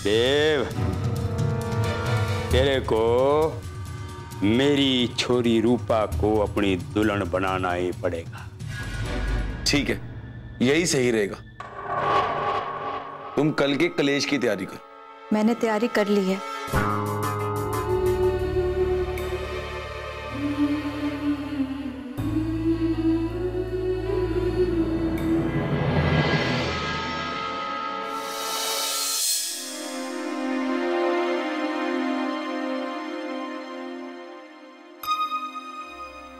देव, तेरे को मेरी छोरी रूपा को अपनी दुल्हन बनाना ही पड़ेगा। ठीक है, यही सही रहेगा। तुम कल के कलेश की तैयारी करो। मैंने तैयारी कर ली है।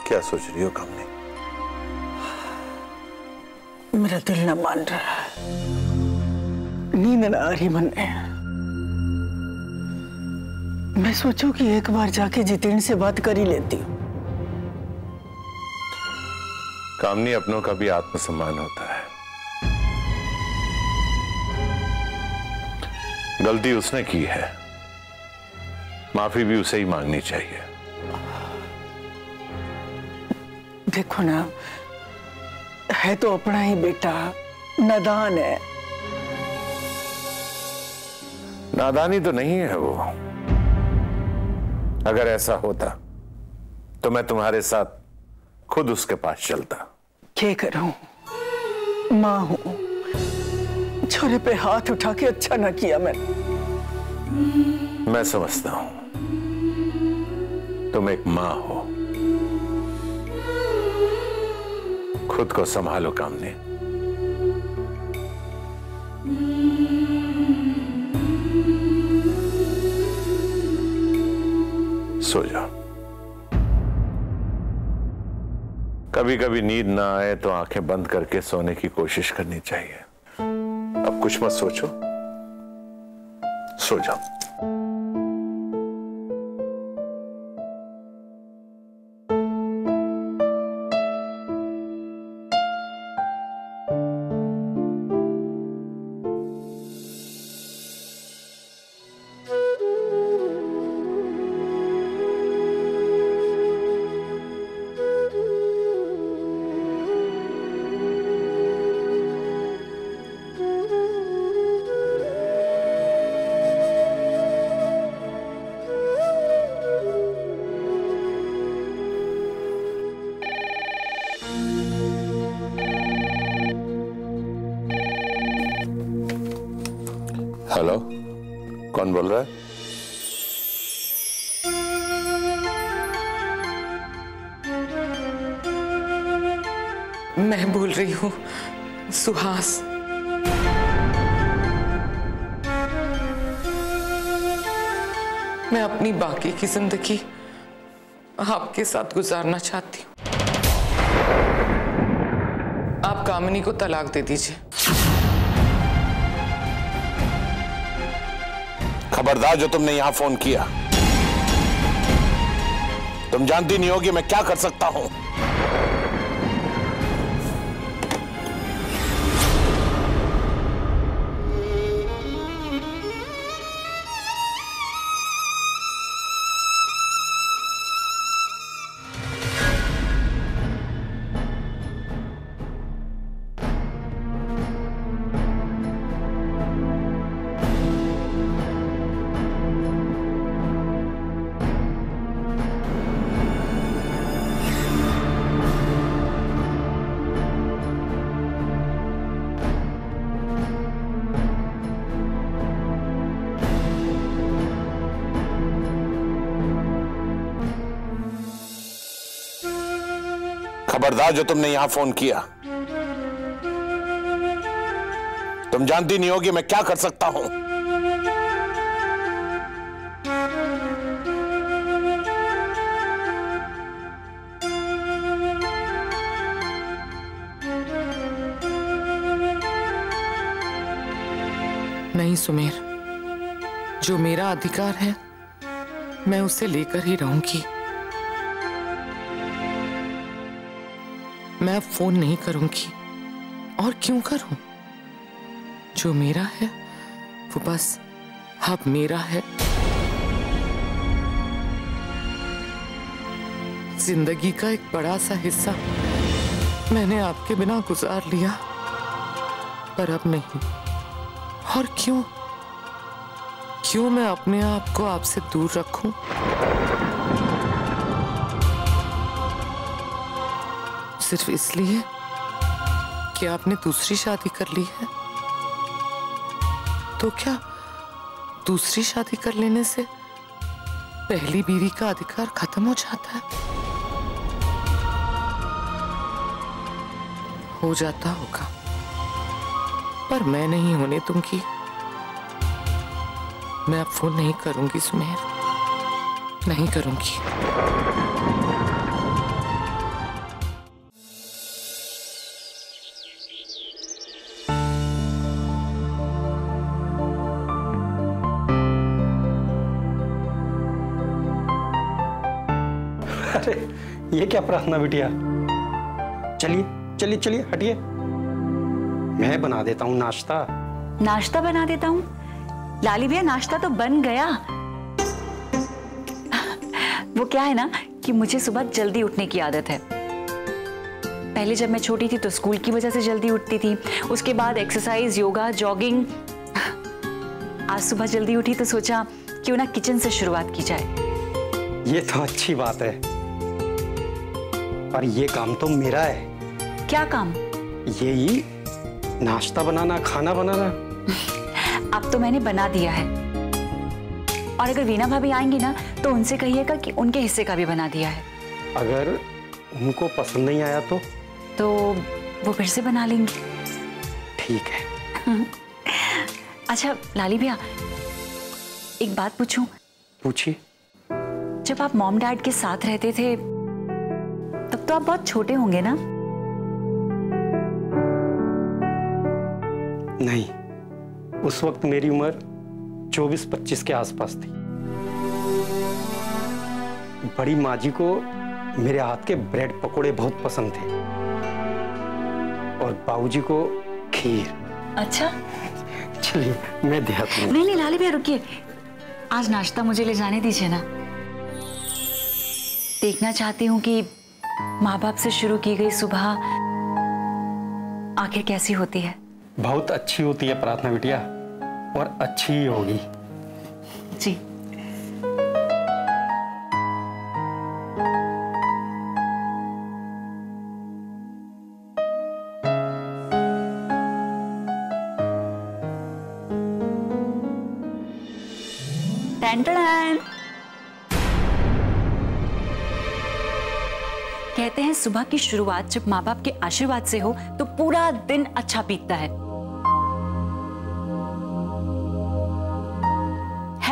क्या सोच रही हो कामनी? मेरा दिल न मान रहा है, नींद न आ रही मन में। मैं सोचूं कि एक बार जाके जितेंद्र से बात कर ही लेती हूँ। कामनी, अपनों का भी आत्मसम्मान होता है। गलती उसने की है, माफी भी उसे ही मांगनी चाहिए। देखो ना, है तो अपना ही बेटा, नादान है। नादानी तो नहीं है वो। अगर ऐसा होता तो मैं तुम्हारे साथ खुद उसके पास चलता। क्या करूं, मां हूं। छोरे पे हाथ उठा के अच्छा ना किया मैंने। मैं समझता हूं, तुम एक मां हो। खुद को संभालो कामनी। सो जाओ। कभी कभी नींद ना आए तो आंखें बंद करके सोने की कोशिश करनी चाहिए। अब कुछ मत सोचो, सो जाओ। हेलो, कौन बोल रहा है? मैं बोल रही हूँ सुहास। मैं अपनी बाकी की जिंदगी आपके साथ गुजारना चाहती हूँ। आप कामिनी को तलाक दे दीजिए। खबरदार, जो तुमने यहां फोन किया, तुम जानती नहीं होगी मैं क्या कर सकता हूं। खबरदार, जो तुमने यहां फोन किया, तुम जानती नहीं होगी मैं क्या कर सकता हूं। नहीं सुमेर, जो मेरा अधिकार है मैं उसे लेकर ही रहूंगी। मैं अब फोन नहीं करूंगी, और क्यों करूं? जो मेरा है वो बस अब मेरा है। जिंदगी का एक बड़ा सा हिस्सा मैंने आपके बिना गुजार लिया, पर अब नहीं। और क्यों? क्यों मैं अपने आप को आपसे दूर रखूं? सिर्फ इसलिए कि आपने दूसरी शादी कर ली है? तो क्या दूसरी शादी कर लेने से पहली बीवी का अधिकार खत्म हो जाता है? हो जाता होगा, पर मैं नहीं होने दूंगी। मैं अब फोन नहीं करूंगी सुमेर, नहीं करूंगी। अरे ये क्या प्रार्थना बिटिया? चलिए चलिए चलिए हटिए, मैं बना देता हूँ नाश्ता। नाश्ता बना देता हूँ? लाली भैया नाश्ता तो बन गया। वो क्या है ना कि मुझे सुबह जल्दी उठने की आदत है। पहले जब मैं छोटी थी तो स्कूल की वजह से जल्दी उठती थी, उसके बाद एक्सरसाइज, योगा, जॉगिंग। आज सुबह जल्दी उठी तो सोचा क्यों ना किचन से शुरुआत की जाए। ये तो अच्छी बात है, पर ये काम तो मेरा है। क्या काम? यही नाश्ता बनाना, खाना बनाना। अब तो मैंने बना दिया है, और अगर वीना भाभी आएंगी ना तो उनसे कहिएगा कि उनके हिस्से का भी बना दिया है। अगर उनको पसंद नहीं आया तो वो फिर से बना लेंगी। ठीक है। अच्छा लाली भैया, एक बात पूछूं? पूछिए। जब आप मॉम डैड के साथ रहते थे तब तो आप बहुत छोटे होंगे ना? नहीं, उस वक्त मेरी उम्र 24-25 के आसपास थी। बड़ी माँ जी को मेरे हाथ के ब्रेड पकोड़े बहुत पसंद थे, और बाबूजी को खीर। अच्छा, चलिए मैं देता हूँ। नहीं लाली भैया रुकिए, आज नाश्ता मुझे ले जाने दीजिए ना। देखना चाहती हूँ कि माँ बाप से शुरू की गई सुबह आखिर कैसी होती है। बहुत अच्छी होती है प्रार्थना बिटिया, और अच्छी ही होगी। जी। टन-टन-टन। कहते हैं सुबह की शुरुआत जब माँ बाप के आशीर्वाद से हो तो पूरा दिन अच्छा बीतता है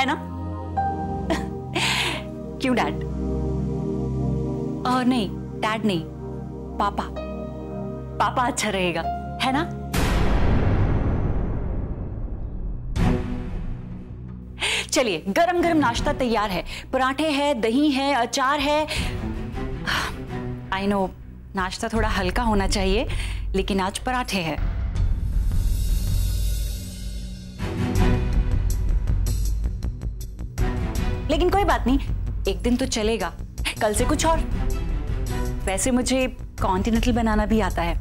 ना? क्यों डैड? और नहीं, डैड नहीं, पापा। पापा अच्छा रहेगा, है ना? चलिए, गरम गरम नाश्ता तैयार है। पराठे है, दही है, अचार है। आई नो नाश्ता थोड़ा हल्का होना चाहिए, लेकिन आज पराठे हैं। लेकिन कोई बात नहीं, एक दिन तो चलेगा, कल से कुछ और। वैसे मुझे कॉन्टिनेंटल बनाना भी आता है,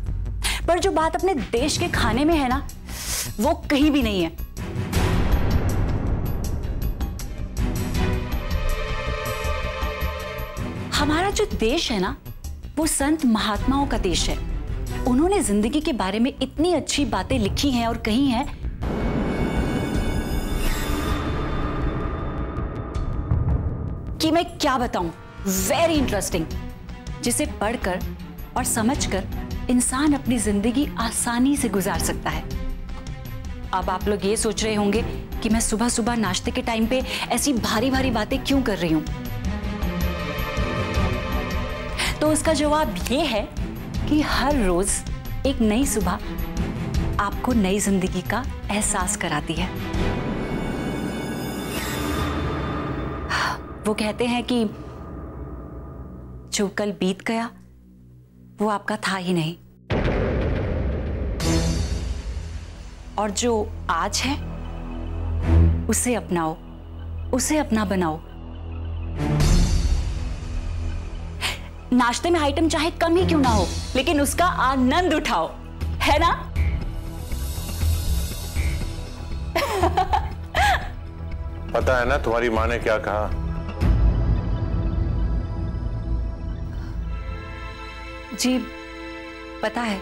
पर जो बात अपने देश के खाने में है ना, वो कहीं भी नहीं है। हमारा जो देश है ना, वो संत महात्माओं का देश है। उन्होंने जिंदगी के बारे में इतनी अच्छी बातें लिखी हैं और कही हैं कि मैं क्या बताऊं। वेरी इंटरेस्टिंग, जिसे पढ़कर और समझकर इंसान अपनी जिंदगी आसानी से गुजार सकता है। अब आप लोग ये सोच रहे होंगे कि मैं सुबह सुबह नाश्ते के टाइम पे ऐसी भारी भारी बातें क्यों कर रही हूं, तो उसका जवाब ये है कि हर रोज एक नई सुबह आपको नई जिंदगी का एहसास कराती है। वो कहते हैं कि जो कल बीत गया वो आपका था ही नहीं, और जो आज है उसे अपनाओ, उसे अपना बनाओ। नाश्ते में आइटम चाहे कम ही क्यों ना हो, लेकिन उसका आनंद उठाओ, है ना? पता है ना तुम्हारी माँ ने क्या कहा? जी पता है,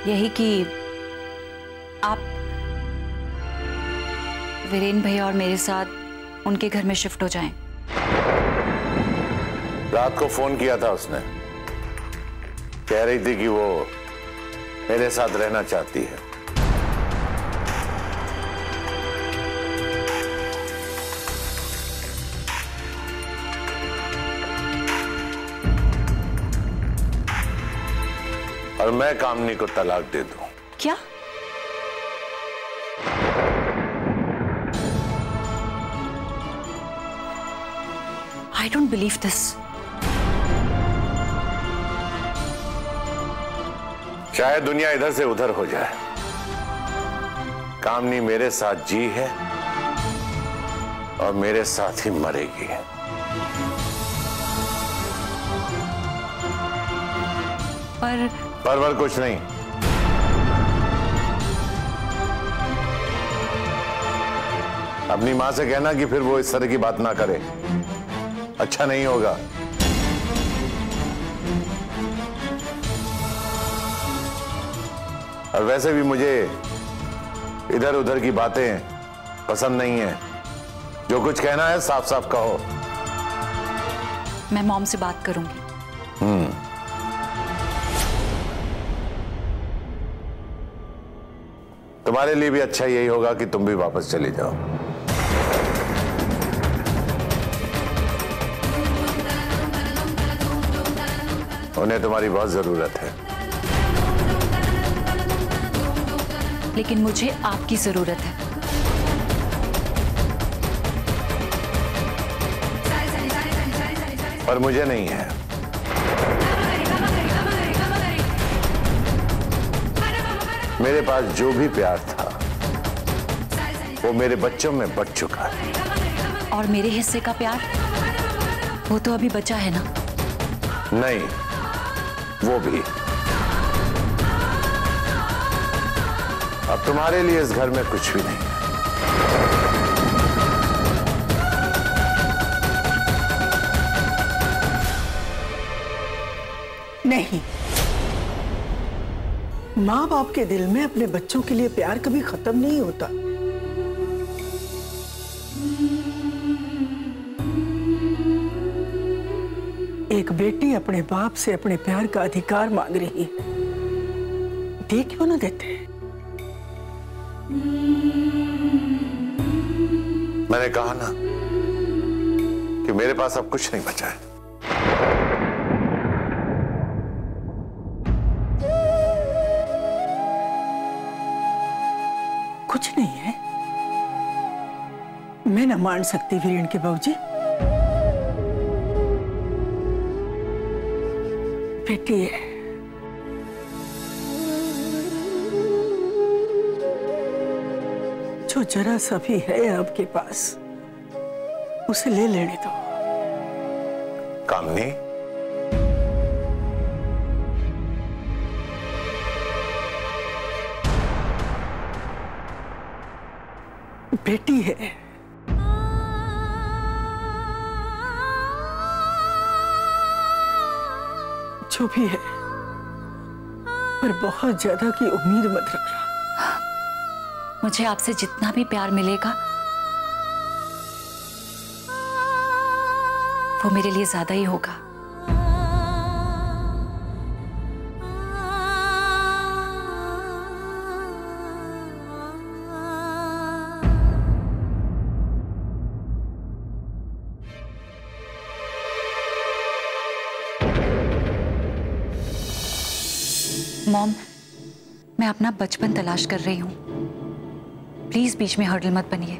यही कि आप वीरेन भैया और मेरे साथ उनके घर में शिफ्ट हो जाएं। रात को फोन किया था उसने, कह रही थी कि वो मेरे साथ रहना चाहती है। और मैं कामनी को तलाक दे दूं। क्या? I don't believe this. शायद दुनिया इधर से उधर हो जाए। कामनी मेरे साथ जी है और मेरे साथ ही मरेगी। पर कुछ नहीं। अपनी मां से कहना कि फिर वो इस तरह की बात ना करे, अच्छा नहीं होगा। और वैसे भी मुझे इधर उधर की बातें पसंद नहीं है। जो कुछ कहना है साफ साफ कहो। मैं मॉम से बात करूंगी। तुम्हारे लिए भी अच्छा यही होगा कि तुम भी वापस चले जाओ। उन्हें तुम्हारी बहुत जरूरत है। लेकिन मुझे आपकी जरूरत है। पर मुझे नहीं है। मेरे पास जो भी प्यार था वो मेरे बच्चों में बच चुका है। और मेरे हिस्से का प्यार, वो तो अभी बचा है ना? नहीं, वो भी। अब तुम्हारे लिए इस घर में कुछ भी नहीं है। नहीं, माँ बाप के दिल में अपने बच्चों के लिए प्यार कभी खत्म नहीं होता। एक बेटी अपने बाप से अपने प्यार का अधिकार मांग रही है, दे क्यों ना देते? मैंने कहा ना कि मेरे पास अब कुछ नहीं बचा है। कुछ नहीं है? मैं ना मान सकती वीरेन के बाबूजी। बेटी है, जो जरा सा भी है आपके पास, उसे ले लेने दो। कामनी, बेटी है, जो भी है, पर बहुत ज्यादा की उम्मीद मत रखना। मुझे आपसे जितना भी प्यार मिलेगा वो मेरे लिए ज्यादा ही होगा। मॉम, मैं अपना बचपन तलाश कर रही हूं। प्लीज बीच में हर्डल मत बनिए।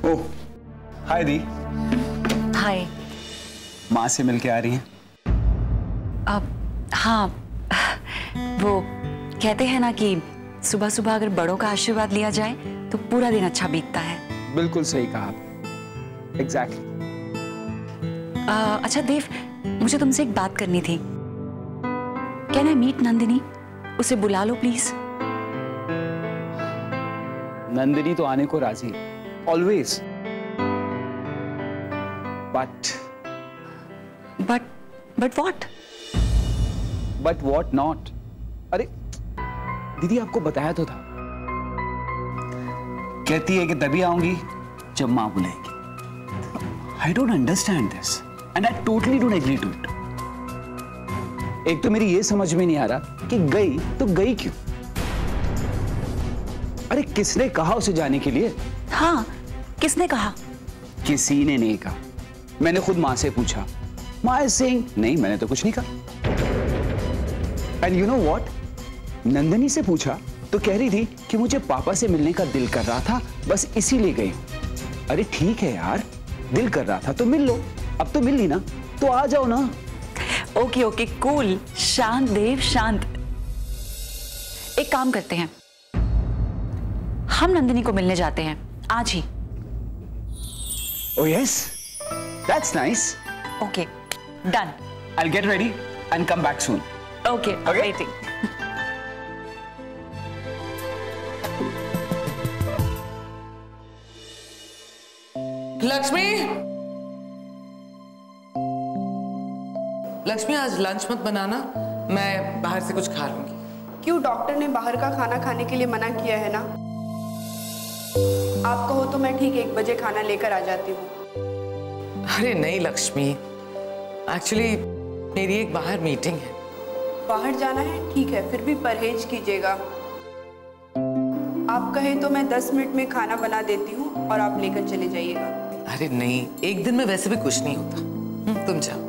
ओह, हाय दी। हाय। माँ से मिलके आ रही हैं? अब हाँ, वो कहते हैं ना कि सुबह सुबह अगर बड़ों का आशीर्वाद लिया जाए तो पूरा दिन अच्छा बीतता है। बिल्कुल सही कहा आपने। एग्जैक्टली। अच्छा देव, मुझे तुमसे एक बात करनी थी। Can I meet Nandini? उसे बुला लो प्लीज। नंदिनी तो आने को राजी है, always. But what? But what not? अरे दीदी, आपको बताया तो था। कहती है कि तभी आऊंगी जब मां बुलाएगी। I don't understand this and I totally don't agree to it. एक तो मेरी ये समझ में नहीं आ रहा कि गई तो गई क्यों? अरे किसने कहा उसे जाने के लिए? हाँ, किसने कहा? किसी ने नहीं कहा। मैंने खुद मां से पूछा। मां इज सेइंग नहीं, मैंने तो कुछ नहीं कहा। And you know what, Nandini से पूछा तो कह रही थी कि मुझे पापा से मिलने का दिल कर रहा था, बस इसीलिए गई। अरे ठीक है यार, दिल कर रहा था तो मिल लो। अब तो मिल ली ना, तो आ जाओ ना। Okay okay, cool. शांत देव, शांत। एक काम करते हैं, हम नंदिनी को मिलने जाते हैं आज ही। Oh yes, that's nice. Okay, done. I'll get ready and come back soon. Okay, waiting. Lakshmi, Lakshmi आज लंच मत बनाना, मैं बाहर से कुछ खा लूंगी। क्यों, डॉक्टर ने बाहर का खाना खाने के लिए मना किया है ना? आप कहो तो मैं ठीक 1 बजे खाना लेकर आ जाती हूँ। अरे नहीं लक्ष्मी, एक्चुअली मेरी एक बाहर मीटिंग है। बाहर जाना है? ठीक है, फिर भी परहेज कीजिएगा। आप कहे तो मैं 10 मिनट में खाना बना देती हूँ और आप लेकर चले जाइएगा। अरे नहीं, एक दिन में वैसे भी कुछ नहीं होता। तुम जाओ।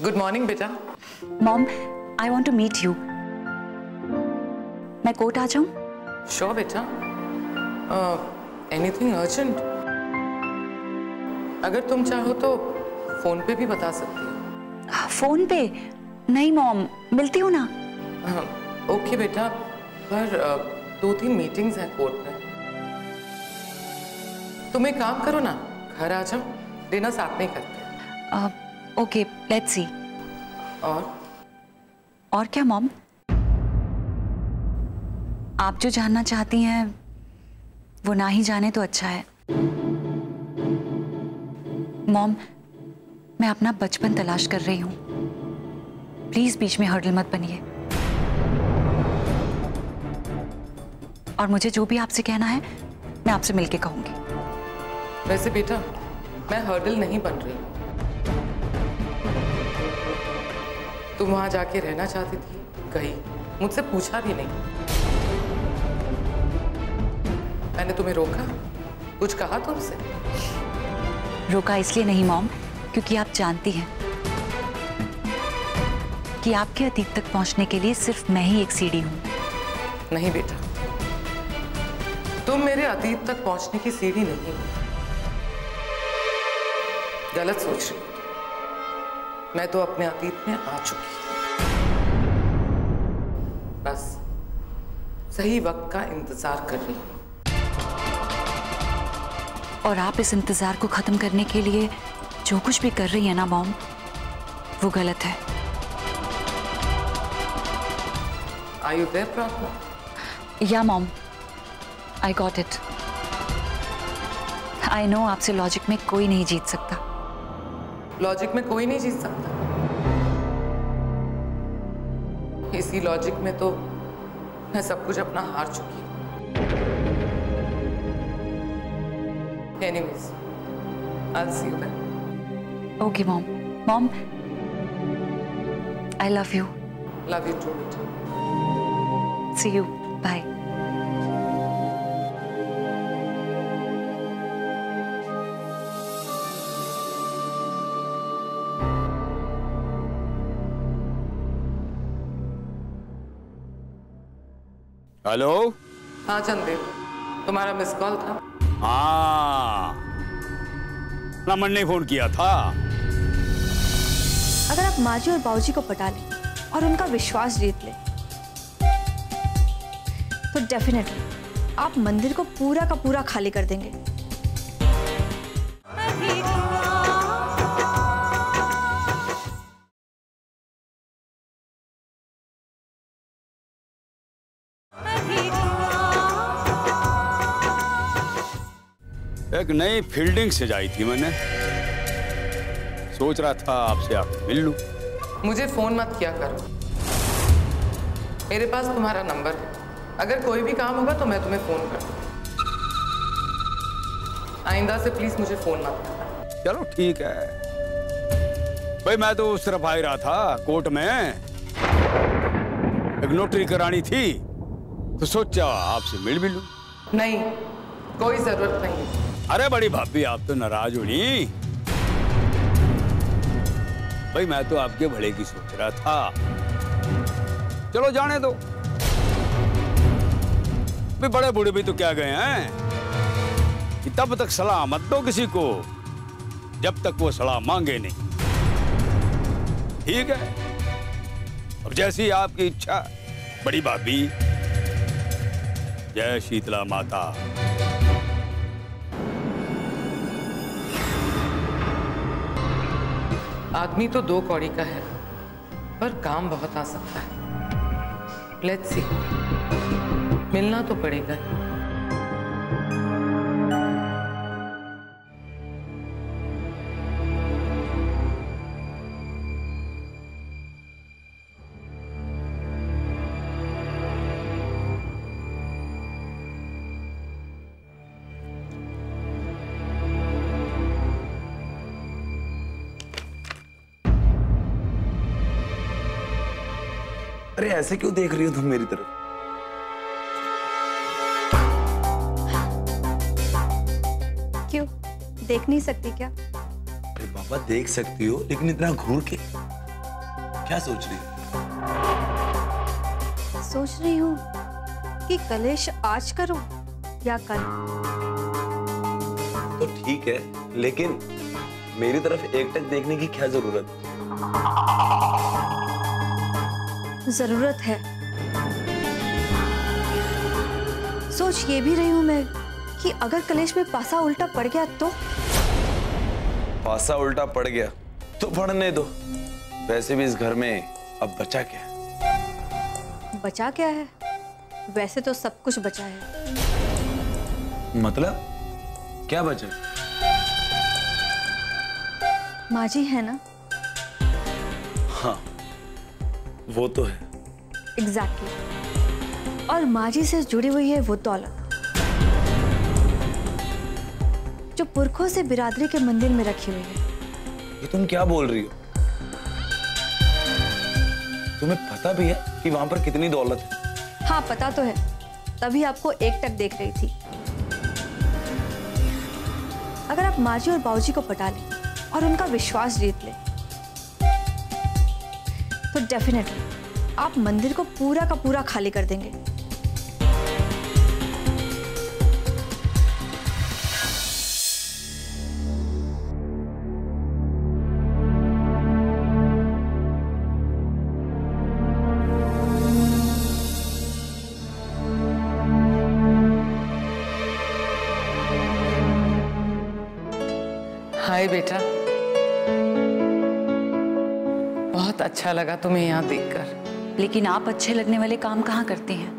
गुड मॉर्निंग बेटा। Mom, I want to meet you. मैं कोर्ट आ जाऊं? श्योर बेटा। Anything urgent? अगर तुम चाहो तो फोन पे भी बता सकती हो। फोन पे? नहीं मॉम, मिलती हूँ ना। ओके बेटा, पर 2-3 मीटिंग्स हैं कोर्ट में। तुम एक काम करो ना, घर आ जाओ, डिनर साथ में करते हैं। Okay, let's see. और क्या मॉम? आप जो जानना चाहती हैं वो ना ही जाने तो अच्छा है। मॉम, मैं अपना बचपन तलाश कर रही हूं। प्लीज बीच में हर्डल मत बनिए। और मुझे जो भी आपसे कहना है मैं आपसे मिलके कहूंगी। वैसे बेटा, मैं हर्डल नहीं बन रही। तुम वहां जाके रहना चाहती थी, गई, मुझसे पूछा भी नहीं। मैंने तुम्हें रोका? कुछ कहा तुमसे? रोका इसलिए नहीं मॉम, क्योंकि आप जानती हैं कि आपके अतीत तक पहुंचने के लिए सिर्फ मैं ही एक सीढ़ी हूं। नहीं बेटा, तुम मेरे अतीत तक पहुंचने की सीढ़ी नहीं हो। गलत सोच रही हो। मैं तो अपने अतीत में आ चुकी। बस सही वक्त का इंतजार कर रही हूं। और आप इस इंतजार को खत्म करने के लिए जो कुछ भी कर रही है ना मॉम, वो गलत है। Are you there, Pratna? या mom, I got it. I know आपसे लॉजिक में कोई नहीं जीत सकता। लॉजिक में कोई नहीं जीत सकता। इसी लॉजिक में तो मैं सब कुछ अपना हार चुकी हूँ। Anyways, I'll see you then. Okay, Mom. Mom, I love you. Love you too, beta. See you. Bye. Hello. हाँ चंदेव, तुम्हारा मिस कॉल था। हाँ, रमन ने फोन किया था। अगर आप माँ जी और बाबूजी को पटा लें और उनका विश्वास जीत लें तो डेफिनेटली आप मंदिर को पूरा का पूरा खाली कर देंगे। एक नई फील्डिंग सजाई थी मैंने, सोच रहा था आपसे आके मिल लूं। मुझे फोन मत किया करो, मेरे पास तुम्हारा नंबर है। अगर कोई भी काम होगा तो मैं तुम्हें फोन कर दूंगा। आइंदा से प्लीज मुझे फोन मत करना। चलो ठीक है भाई, मैं तो उस तरफ आ ही रहा था, कोर्ट में एक नोटरी करानी थी तो सोचा आपसे मिल भी लूं। नहीं, कोई जरूरत नहीं। अरे बड़ी भाभी, आप तो नाराज होनी भाई, मैं तो आपके भले की सोच रहा था। चलो जाने दो, भी बड़े बूढ़े भी तो क्या गए हैं कि तब तक सलाह मत दो किसी को जब तक वो सलाह मांगे नहीं। ठीक है, अब जैसी आपकी इच्छा बड़ी भाभी। जय शीतला माता। आदमी तो 2 कौड़ी का है, पर काम बहुत आ सकता है। लेट्स सी, मिलना तो पड़ेगा। अरे ऐसे क्यों देख रही हो तुम मेरी तरफ? क्यों देख नहीं सकती क्या? अरे बाबा देख सकती हो, लेकिन इतना घूर के क्या सोच रही हो? सोच रही हूँ कि कलेश आज करूं या कल। तो ठीक है, लेकिन मेरी तरफ एकटक देखने की क्या जरूरत? जरूरत है। सोच ये भी रही हूं मैं कि अगर कलेश में पासा उल्टा पड़ गया तो? पासा उल्टा पड़ गया तो पड़ने दो। वैसे भी इस घर में अब बचा क्या है? बचा क्या है? वैसे तो सब कुछ बचा है। मतलब क्या बचा? माँ जी है ना? हाँ वो तो है। एग्जैक्टली। और माँ जी से जुड़ी हुई है वो दौलत जो पुरखों से बिरादरी के मंदिर में रखी हुई है। ये तुम क्या बोल रही हो? तुम्हें पता भी है कि वहां पर कितनी दौलत है? हाँ पता तो है, तभी आपको एकटक देख रही थी। अगर आप माँ जी और बाबूजी को पटा लें और उनका विश्वास जीत लें तो डेफिनेटली आप मंदिर को पूरा का पूरा खाली कर देंगे। हाय बेटा, बहुत अच्छा लगा तुम्हें यहाँ देखकर। लेकिन आप अच्छे लगने वाले काम कहाँ करते हैं?